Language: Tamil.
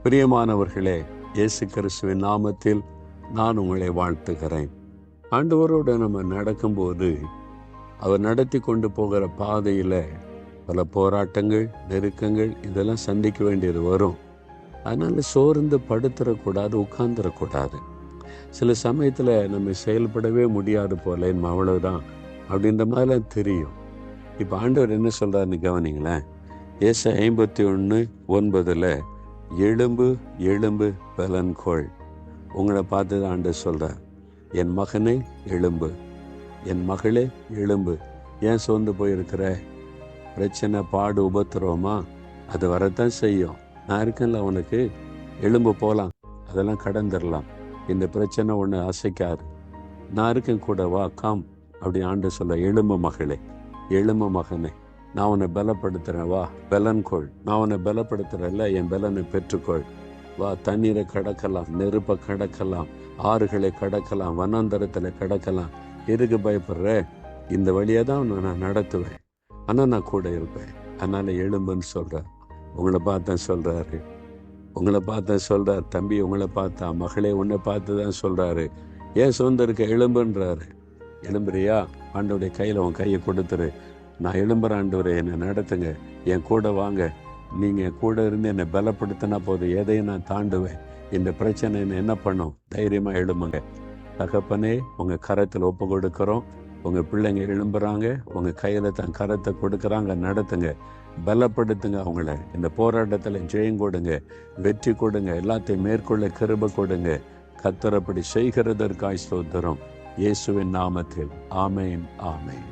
பிரியமானவர்களே, இயேசு கிறிஸ்துவின் நாமத்தில் நான் உங்களை வாழ்த்துகிறேன். ஆண்டவரோடு நம்ம நடக்கும்போது அவர் நடத்தி கொண்டு போகிற பாதையில் பல போராட்டங்கள், நெருக்கங்கள் இதெல்லாம் சந்திக்க வேண்டியது வரும். அதனால் சோர்ந்து படுத்துடக்கூடாது, உட்கார்ந்துடக்கூடாது. சில சமயத்தில் நம்ம செயல்படவே முடியாது போல, அவ்வளவுதான் அப்படின்ற மாதிரிலாம் தெரியும். இப்போ ஆண்டவர் என்ன சொல்கிறாருன்னு கவனிங்களேன். ஏசாயா 51:9 எழும்பு எழும்பு பலன்கொள். உங்களை பார்த்து தான் ஆண்டவர் சொல்கிறார், என் மகனே எழும்பு, என் மகளே எழும்பு. ஏன் சோர்ந்து போயிருக்கிற? பிரச்சனை, பாடு, உபத்திரவமா? அது வரத்தான் செய்யும். நான் இருக்கேன்ல உனக்கு, எழும்பு போகலாம், அதெல்லாம் கடந்துடலாம். இந்த பிரச்சனை ஒன்று அசைக்காது, நான் இருக்கேன் கூட, வா காம் அப்படி ஆண்டு சொல்ல. எழும்பு மகளே, எழும்பு மகனே, நான் உன்னை பலப்படுத்துகிறேன், வா பலன்கொள். நான் உன்னை பலப்படுத்துகிறேன்ல, என் பலனை பெற்றுக்கொள். வா, தண்ணீரை கடக்கலாம், நெருப்பை கடக்கலாம், ஆறுகளை கடக்கலாம், வனாந்தரத்தில் கடக்கலாம். எதுக்கு பயப்படுற? இந்த வழியாக தான் நான் நடத்துவேன், ஆனால் நான் கூட இருப்பேன். அதனால் எழும்புன்னு சொல்கிறார். உங்களை பார்த்தா சொல்கிறாரு, உங்களை பார்த்தா சொல்கிறார். தம்பி உங்களை பார்த்தா, மகளே உன்னை பார்த்து தான் சொல்கிறாரு. ஏன் சொந்த இருக்க எழும்புன்றாரு. எழும்புறியா? ஆண்டவருடைய கையில் உன் கையை கொடுத்துரு. நான் எழும்புற ஆண்டவரே, என்னை நடத்துங்க, என் கூட வாங்க. நீங்கள் கூட இருந்து என்னை பலப்படுத்தினா போதும், எதையும் நான் தாண்டுவேன். இந்த பிரச்சனை என்ன பண்ணும்? தைரியமாக எழும்புங்க. தகப்பனே, உங்கள் கரத்தில் ஒப்பு கொடுக்குறோம். உங்கள் பிள்ளைங்க எழும்புறாங்க, உங்கள் கையில் தன் கரத்தை கொடுக்குறாங்க. நடத்துங்க, பலப்படுத்துங்க அவங்கள. இந்த போராட்டத்தில் ஜெயம் கொடுங்க, வெற்றி கொடுங்க, எல்லாத்தையும் மேற்கொள்ள கிருபை கொடுங்க. கர்த்தர் அப்படி செய்கிறதற்காய் ஸ்தோத்திரம். இயேசுவின் நாமத்தில் ஆமேன், ஆமேன்.